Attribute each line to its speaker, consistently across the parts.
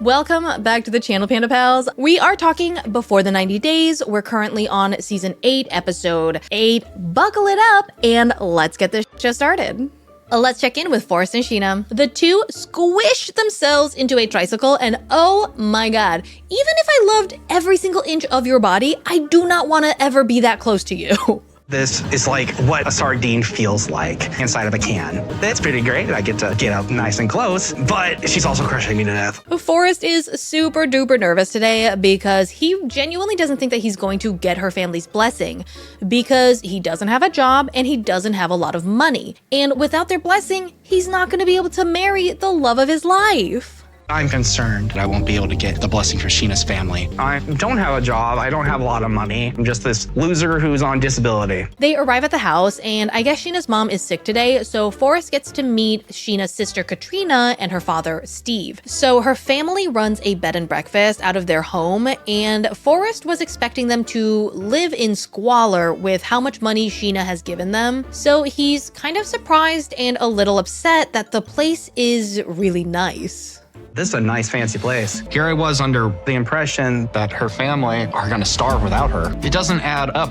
Speaker 1: Welcome back to the channel, Panda Pals. We are talking before the 90 days. We're currently on season 8, episode 8. Buckle it up and let's get this show started. Let's check in with Forrest and Sheena. The two squish themselves into a tricycle and oh my god, even if I loved every single inch of your body, I do not want to ever be that close to you.
Speaker 2: This is like what a sardine feels like inside of a can. That's pretty great. I get to get up nice and close, but she's also crushing me to death.
Speaker 1: Forrest is super duper nervous today because he genuinely doesn't think that he's going to get her family's blessing because he doesn't have a job and he doesn't have a lot of money. And without their blessing, he's not going to be able to marry the love of his life.
Speaker 2: I'm concerned that I won't be able to get the blessing for Sheena's family. I don't have a job. I don't have a lot of money. I'm just this loser who's on disability.
Speaker 1: They arrive at the house, and I guess Sheena's mom is sick today, so Forrest gets to meet Sheena's sister Katrina and her father Steve. So her family runs a bed and breakfast out of their home, and Forrest was expecting them to live in squalor with how much money Sheena has given them. So he's kind of surprised and a little upset that the place is really nice.
Speaker 2: This is a nice, fancy place. Here I was under the impression that her family are gonna starve without her. It doesn't add up.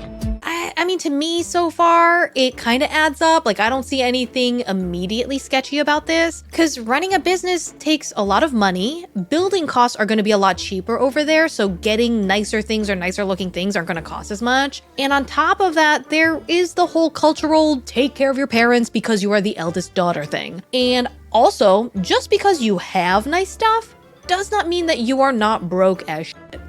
Speaker 1: I mean, to me so far, it kind of adds up. Like, I don't see anything immediately sketchy about this because running a business takes a lot of money. Building costs are going to be a lot cheaper over there, so getting nicer things or nicer looking things aren't going to cost as much. And on top of that, there is the whole cultural take care of your parents because you are the eldest daughter thing. And also, just because you have nice stuff does not mean that you are not broke as shit.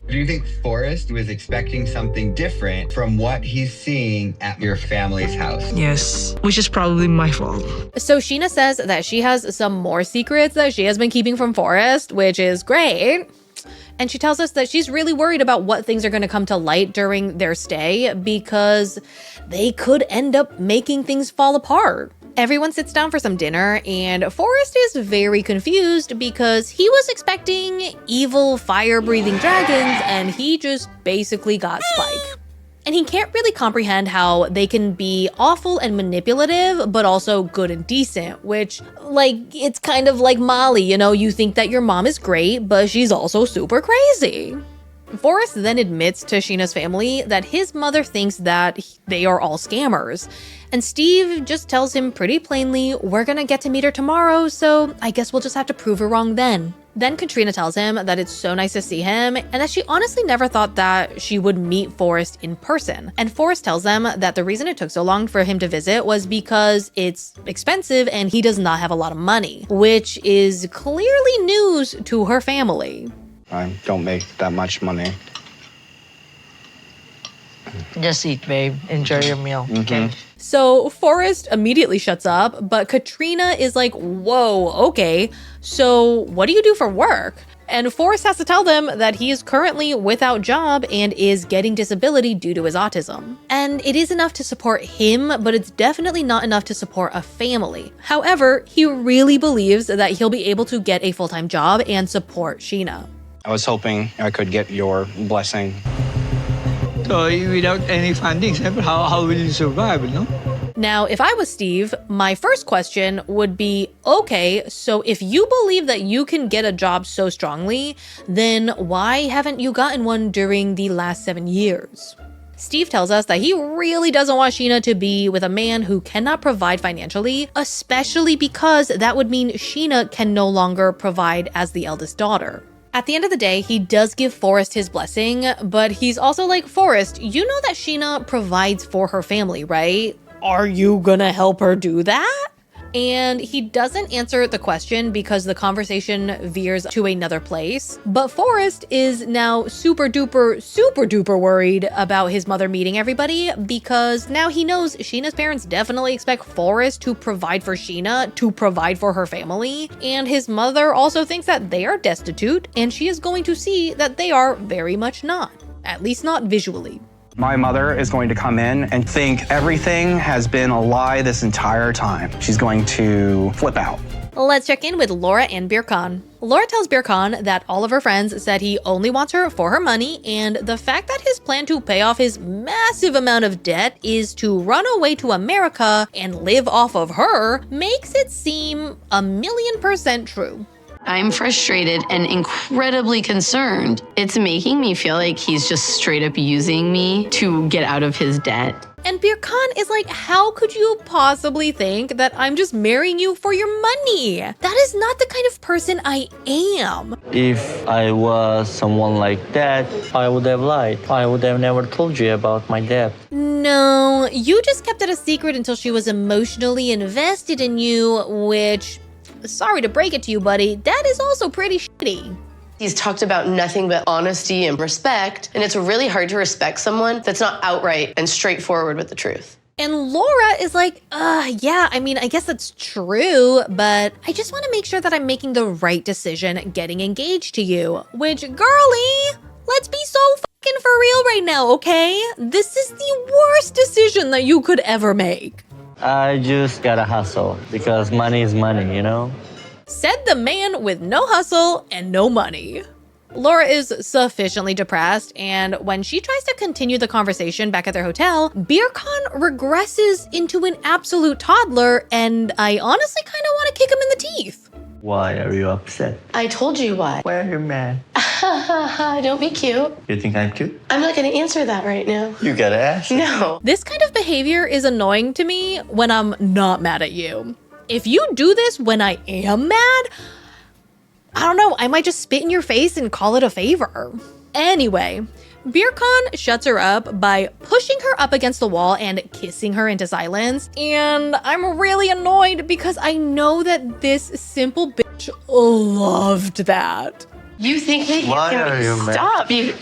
Speaker 3: Do you think Forrest was expecting something different from what he's seeing at your family's house?
Speaker 4: Yes, which is probably my fault.
Speaker 1: So Sheena says that she has some more secrets that she has been keeping from Forrest, which is great. And she tells us that she's really worried about what things are going to come to light during their stay because they could end up making things fall apart. Everyone sits down for some dinner, and Forrest is very confused because he was expecting evil fire-breathing dragons, and he just basically got Spike. And he can't really comprehend how they can be awful and manipulative, but also good and decent, which, like, it's kind of like Molly, you know, you think that your mom is great, but she's also super crazy. Forrest then admits to Sheena's family that his mother thinks that they are all scammers. And Steve just tells him pretty plainly, we're gonna get to meet her tomorrow, so I guess we'll just have to prove her wrong then. Then Katrina tells him that it's so nice to see him and that she honestly never thought that she would meet Forrest in person. And Forrest tells them that the reason it took so long for him to visit was because it's expensive and he does not have a lot of money, which is clearly news to her family.
Speaker 2: I don't make that much money.
Speaker 4: Just eat, babe. Enjoy your meal, okay?
Speaker 1: So Forrest immediately shuts up, but Katrina is like, whoa, okay, so what do you do for work? And Forrest has to tell them that he is currently without job and is getting disability due to his autism. And it is enough to support him, but it's definitely not enough to support a family. However, he really believes that he'll be able to get a full-time job and support Sheena.
Speaker 2: I was hoping I could get your blessing.
Speaker 5: So without any funding, how will you survive, you know?
Speaker 1: Now, if I was Steve, my first question would be, okay, so if you believe that you can get a job so strongly, then why haven't you gotten one during the last 7 years? Steve tells us that he really doesn't want Sheena to be with a man who cannot provide financially, especially because that would mean Sheena can no longer provide as the eldest daughter. At the end of the day, he does give Forrest his blessing, but he's also like, Forrest, you know that Sheena provides for her family, right? Are you gonna help her do that? And he doesn't answer the question because the conversation veers to another place. But Forrest is now super duper worried about his mother meeting everybody because now he knows Sheena's parents definitely expect Forrest to provide for Sheena, to provide for her family. And his mother also thinks that they are destitute, and she is going to see that they are very much not, at least not visually.
Speaker 2: My mother is going to come in and think everything has been a lie this entire time. She's going to flip out.
Speaker 1: Let's check in with Laura and Birkan. Laura tells Birkan that all of her friends said he only wants her for her money, and the fact that his plan to pay off his massive amount of debt is to run away to America and live off of her makes it seem 1,000,000% true.
Speaker 6: I'm frustrated and incredibly concerned. It's making me feel like he's just straight up using me to get out of his debt.
Speaker 1: And Birkan is like, how could you possibly think that I'm just marrying you for your money? That is not the kind of person I am.
Speaker 7: If I was someone like that, I would have lied. I would have never told you about my debt.
Speaker 1: No, you just kept it a secret until she was emotionally invested in you, which, sorry to break it to you, buddy, that is also pretty shitty.
Speaker 8: He's talked about nothing but honesty and respect, and it's really hard to respect someone that's not outright and straightforward with the truth.
Speaker 1: And Laura is like, yeah, I mean, I guess that's true, but I just want to make sure that I'm making the right decision getting engaged to you. Which, girlie, let's be so fucking for real right now, okay? This is the worst decision that you could ever make.
Speaker 7: I just gotta hustle because money is money, you know?
Speaker 1: Said the man with no hustle and no money. Laura is sufficiently depressed, and when she tries to continue the conversation back at their hotel, Birkan regresses into an absolute toddler, and I honestly kind of want to kick him in the teeth.
Speaker 7: Why are you upset?
Speaker 8: I told you why.
Speaker 7: Why are you mad?
Speaker 8: Don't be cute.
Speaker 7: You think I'm cute?
Speaker 8: I'm not going to answer that right now.
Speaker 7: You gotta ask.
Speaker 8: No.
Speaker 1: This kind of behavior is annoying to me when I'm not mad at you. If you do this when I am mad, I don't know, I might just spit in your face and call it a favor. Anyway, Birkan shuts her up by pushing her up against the wall and kissing her into silence. And I'm really annoyed because I know that this simple bitch loved that.
Speaker 8: You think that
Speaker 7: Why are you mad?
Speaker 8: Stop. You.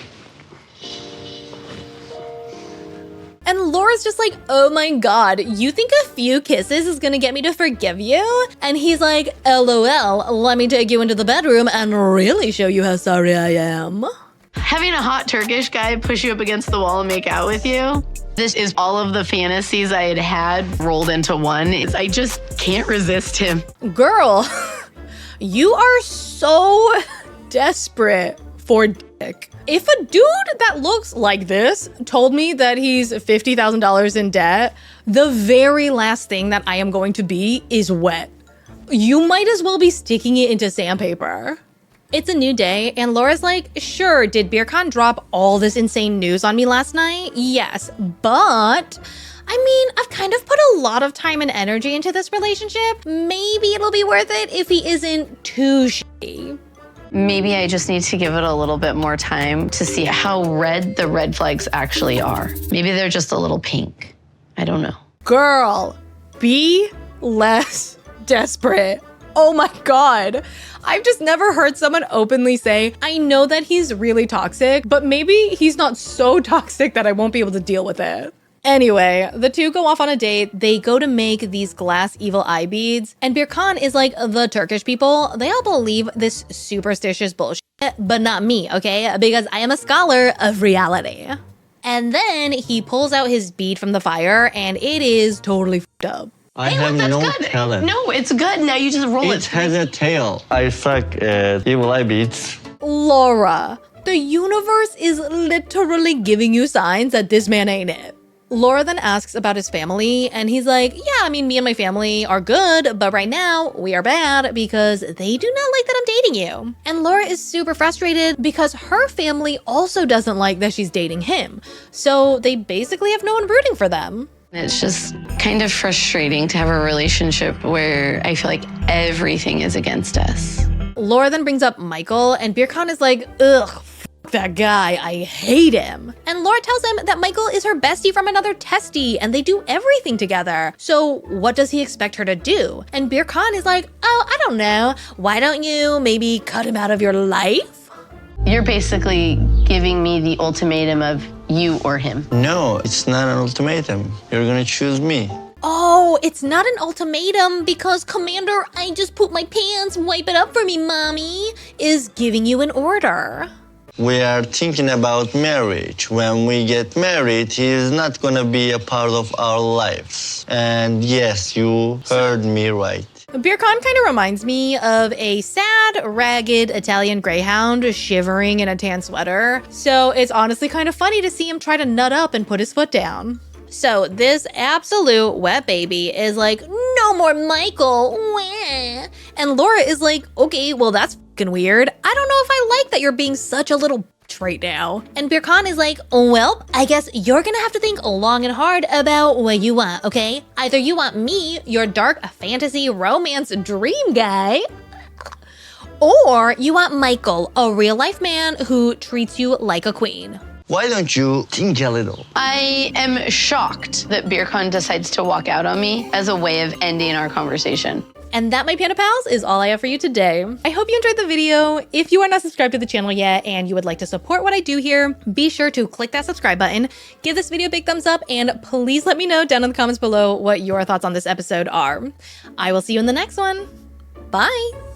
Speaker 1: And Laura's just like, oh my god, you think a few kisses is gonna get me to forgive you? And he's like, LOL, let me take you into the bedroom and really show you how sorry I am.
Speaker 6: Having a hot Turkish guy push you up against the wall and make out with you, this is all of the fantasies I had rolled into one. I just can't resist him.
Speaker 1: Girl, you are so desperate for dick. If a dude that looks like this told me that he's $50,000 in debt, the very last thing that I am going to be is wet. You might as well be sticking it into sandpaper. It's a new day, and Laura's like, sure, did Birkan drop all this insane news on me last night? Yes, but I mean, I've kind of put a lot of time and energy into this relationship. Maybe it'll be worth it if he isn't too shitty.
Speaker 6: Maybe I just need to give it a little bit more time to see how red the red flags actually are. Maybe they're just a little pink. I don't know.
Speaker 1: Girl, be less desperate. Oh my god. I've just never heard someone openly say, I know that he's really toxic, but maybe he's not so toxic that I won't be able to deal with it. Anyway, the two go off on a date. They go to make these glass evil eye beads, and Birkan is like, the Turkish people, they all believe this superstitious bullshit, but not me, okay? Because I am a scholar of reality. And then he pulls out his bead from the fire, and it is totally f***ed up.
Speaker 7: I have no talent.
Speaker 8: No, it's good. Now you just roll it.
Speaker 7: It has a tail. I suck at evil eye beads.
Speaker 1: Laura, the universe is literally giving you signs that this man ain't it. Laura then asks about his family, and he's like, yeah, I mean, me and my family are good, but right now we are bad because they do not like that I'm dating you. And Laura is super frustrated because her family also doesn't like that she's dating him. So they basically have no one rooting for them.
Speaker 6: It's just kind of frustrating to have a relationship where I feel like everything is against us.
Speaker 1: Laura then brings up Michael, and Birkan is like, ugh, f that guy, I hate him. And Laura tells him that Michael is her bestie from another testy, and they do everything together. So what does he expect her to do? And Birkan is like, oh, I don't know. Why don't you maybe cut him out of your life?
Speaker 6: You're basically giving me the ultimatum of you or him.
Speaker 7: No, it's not an ultimatum. You're gonna choose me.
Speaker 1: Oh, it's not an ultimatum because Commander, I just pooped my pants, wipe it up for me, mommy, is giving you an order.
Speaker 7: We are thinking about marriage. When we get married, he is not gonna be a part of our lives. And yes, you heard me right.
Speaker 1: Birkan kind of reminds me of a sad, ragged Italian greyhound shivering in a tan sweater. So it's honestly kind of funny to see him try to nut up and put his foot down. So this absolute wet baby is like, no more Michael. Wah. And Laura is like, okay, well, that's fucking weird. I don't know if I like that you're being such a little right now. And Birkan is like, well, I guess you're gonna have to think long and hard about what you want, okay? Either you want me, your dark fantasy romance dream guy, or you want Michael, a real life man who treats you like a queen.
Speaker 7: Why don't you think a little?
Speaker 6: I am shocked that Birkan decides to walk out on me as a way of ending our conversation.
Speaker 1: And that, my Panda Pals, is all I have for you today. I hope you enjoyed the video. If you are not subscribed to the channel yet and you would like to support what I do here, be sure to click that subscribe button, give this video a big thumbs up, and please let me know down in the comments below what your thoughts on this episode are. I will see you in the next one. Bye.